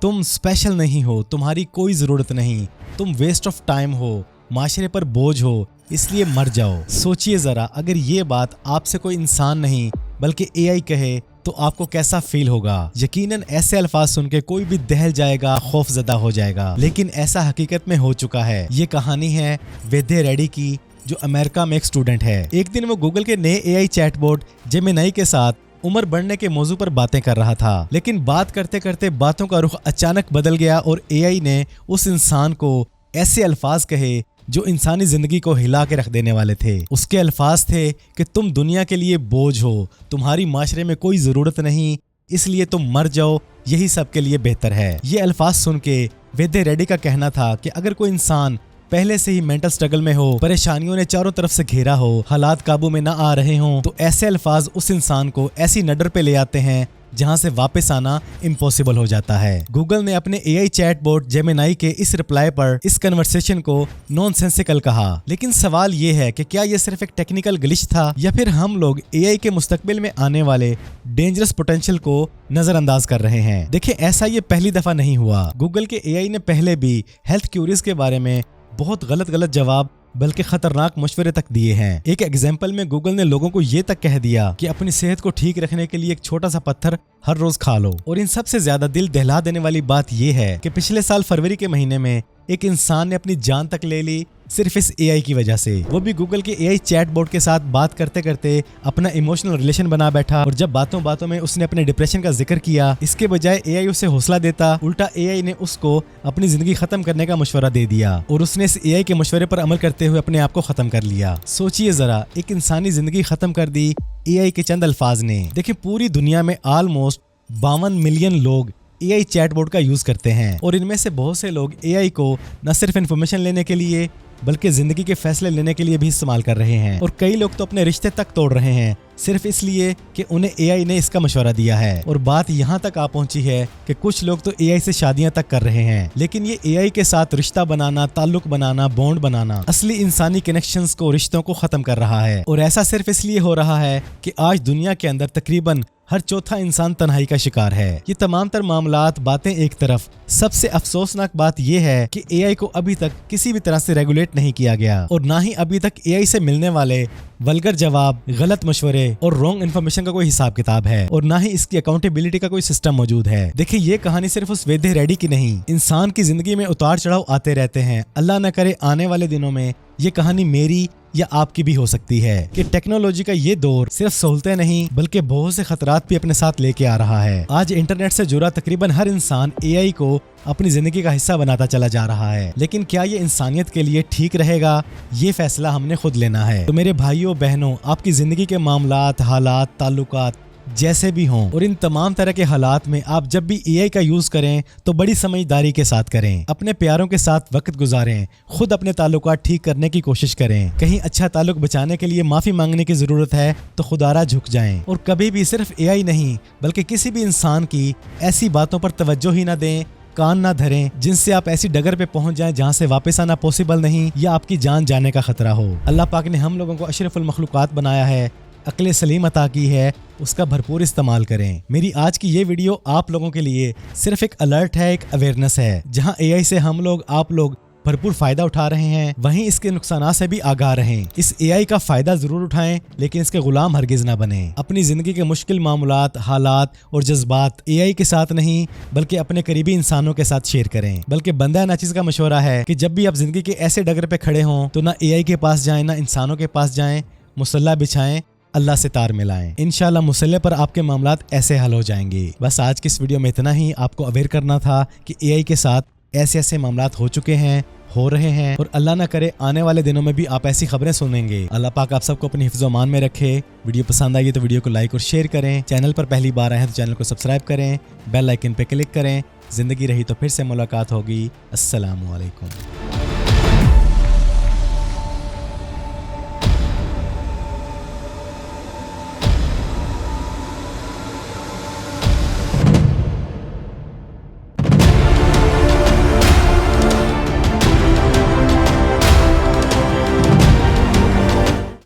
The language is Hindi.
तुम स्पेशल नहीं हो, तुम्हारी कोई ज़रूरत नहीं, तुम वेस्ट ऑफ टाइम हो, माशरे पर बोझ हो, इसलिए मर जाओ। सोचिए ज़रा, अगर ये बात आपसे कोई इंसान नहीं बल्कि एआई कहे तो आपको कैसा फील होगा। यकीनन ऐसे अल्फाज सुन के कोई भी दहल जाएगा, खौफजदा हो जाएगा। लेकिन ऐसा हकीकत में हो चुका है। ये कहानी है वेदे रेड्डी की, जो अमेरिका में एक स्टूडेंट है। एक दिन वो गूगल के नए एआई चैटबॉट जेमिनी के साथ उम्र बढ़ने के मौजू पर बातें कर रहा था। लेकिन बात करते करते बातों का रुख अचानक बदल गया और एआई ने उस इंसान को ऐसे अल्फाज कहे जो इंसानी जिंदगी को हिला के रख देने वाले थे। उसके अल्फाज थे कि तुम दुनिया के लिए बोझ हो, तुम्हारी माशरे में कोई जरूरत नहीं, इसलिए तुम मर जाओ, यही सबके लिए बेहतर है। ये अल्फाज सुन के वेदे रेड्डी का कहना था कि अगर कोई इंसान पहले से ही मेंटल स्ट्रगल में हो, परेशानियों ने चारों तरफ से घेरा हो, हालात काबू में ना आ रहे हों, तो ऐसे अल्फाज उस इंसान को ऐसी नडर पे ले आते हैं जहां से वापस आना इम्पॉसिबल हो जाता है। गूगल ने अपने एआई चैटबॉट जेमिनी के इस रिप्लाई पर इस कन्वर्सेशन को नॉनसेंसिकल कहा। लेकिन सवाल ये है कि क्या ये सिर्फ एक टेक्निकल ग्लिच था या फिर हम लोग एआई के मुस्तकबिल में आने वाले डेंजरस पोटेंशियल को नजरअंदाज कर रहे हैं। देखिए, ऐसा ये पहली दफा नहीं हुआ। गूगल के एआई ने पहले भी हेल्थ क्यूरीज के बारे में बहुत गलत जवाब बल्कि खतरनाक मशवरे तक दिए हैं। एक एग्जाम्पल में गूगल ने लोगों को ये तक कह दिया कि अपनी सेहत को ठीक रखने के लिए एक छोटा सा पत्थर हर रोज खा लो। और इन सबसे ज्यादा दिल दहला देने वाली बात यह है कि पिछले साल फरवरी के महीने में एक इंसान ने अपनी जान तक ले ली सिर्फ इस एआई की वजह से। वो भी गूगल के एआई चैटबॉट के साथ बात करते करते अपना इमोशनल रिलेशन बना बैठा और जब बातों बातों में उसने अपने डिप्रेशन का जिक्र किया, इसके बजाय एआई उसे हौसला देता, उल्टा एआई ने उसको अपनी जिंदगी खत्म करने का मशवरा दे दिया और उसने इस एआई के मशवरे पर अमल करते हुए अपने आप को खत्म कर लिया। सोचिए जरा, एक इंसानी जिंदगी खत्म कर दी एआई के चंद अल्फाज ने। देखिए, पूरी दुनिया में ऑलमोस्ट 52 मिलियन लोग एआई चैटबॉट का यूज करते हैं और इनमें से बहुत से लोग एआई को न सिर्फ इन्फॉर्मेशन लेने के लिए बल्कि जिंदगी के फैसले लेने के लिए भी इस्तेमाल कर रहे हैं। और कई लोग तो अपने रिश्ते तक तोड़ रहे हैं सिर्फ इसलिए कि उन्हें एआई ने इसका मशवरा दिया है। और बात यहाँ तक आ पहुंची है कि कुछ लोग तो एआई से शादियां तक कर रहे हैं। लेकिन ये एआई के साथ रिश्ता बनाना, ताल्लुक बनाना, बॉन्ड बनाना असली इंसानी कनेक्शंस को, रिश्तों को खत्म कर रहा है। और ऐसा सिर्फ इसलिए हो रहा है कि आज दुनिया के अंदर तकरीबन हर चौथा इंसान तन्हाई का शिकार है। ये तमाम तर मामलात, बातें एक तरफ, सबसे अफसोसनाक बात यह है कि एआई को अभी तक किसी भी तरह से रेगुलेट नहीं किया गया और ना ही अभी तक एआई से मिलने वाले वल्गर जवाब, गलत मशवरे और रॉन्ग इन्फॉर्मेशन का कोई हिसाब किताब है और ना ही इसकी अकाउंटेबिलिटी का कोई सिस्टम मौजूद है। देखिए, ये कहानी सिर्फ उस वेदे रेड्डी की नहीं, इंसान की जिंदगी में उतार चढ़ाव आते रहते हैं। अल्लाह न करे आने वाले दिनों में ये कहानी मेरी या आपकी भी हो सकती है कि टेक्नोलॉजी का ये दौर सिर्फ सहूलतें नहीं बल्कि बहुत से खतरात भी अपने साथ लेके आ रहा है। आज इंटरनेट से जुड़ा तकरीबन हर इंसान एआई को अपनी जिंदगी का हिस्सा बनाता चला जा रहा है। लेकिन क्या ये इंसानियत के लिए ठीक रहेगा? ये फैसला हमने खुद लेना है। तो मेरे भाइयों बहनों, आपकी जिंदगी के मामलात, हालात, ताल्लुकात जैसे भी हों और इन तमाम तरह के हालात में आप जब भी एआई का यूज करें तो बड़ी समझदारी के साथ करें। अपने प्यारों के साथ वक्त गुजारें, खुद अपने ताल्लुकात ठीक करने की कोशिश करें। कहीं अच्छा ताल्लुक बचाने के लिए माफी मांगने की जरूरत है तो खुदारा झुक जाएं और कभी भी सिर्फ एआई नहीं बल्कि किसी भी इंसान की ऐसी बातों पर तवज्जो ही ना दें, कान ना धरें जिनसे आप ऐसी डगर पे पहुंच जाएं जहां से वापस आना पॉसिबल नहीं या आपकी जान जाने का खतरा हो। अल्लाह पाक ने हम लोगों को अशरफुल मखलूकात बनाया है, अक्ल सलीम अता की है, उसका भरपूर इस्तेमाल करें। मेरी आज की ये वीडियो आप लोगों के लिए सिर्फ एक अलर्ट है, एक अवेयरनेस है। जहां एआई से हम लोग, आप लोग भरपूर फायदा उठा रहे हैं, वहीं इसके नुकसान से भी आगाह रहें। इस एआई का फायदा जरूर उठाएं लेकिन इसके गुलाम हरगिज ना बने। अपनी जिंदगी के मुश्किल मामलात, हालात और जज्बात एआई के साथ नहीं बल्कि अपने करीबी इंसानों के साथ शेयर करें। बल्कि बंदा नाचीज का मशवरा है कि जब भी आप जिंदगी के ऐसे डगर पे खड़े हों तो ना एआई के पास जाएं ना इंसानों के पास जाएं, मुसल्ला बिछाएं, अल्लाह से तार मिलाएं। इंशाल्लाह मुसल्ले पर आपके मामलात ऐसे हल हो जाएंगे। बस आज की इस वीडियो में इतना ही। आपको अवेयर करना था कि एआई के साथ ऐसे ऐसे मामलात हो चुके हैं, हो रहे हैं और अल्लाह ना करे आने वाले दिनों में भी आप ऐसी खबरें सुनेंगे। अल्लाह पाक आप सबको अपनी हिफ्ज़ व अमान में रखे। वीडियो पसंद आई तो वीडियो को लाइक और शेयर करें। चैनल पर पहली बार आए हैं तो चैनल को सब्सक्राइब करें, बेल आइकन पे क्लिक करें। जिंदगी रही तो फिर से मुलाकात होगी। अस्सलामु अलैकुम।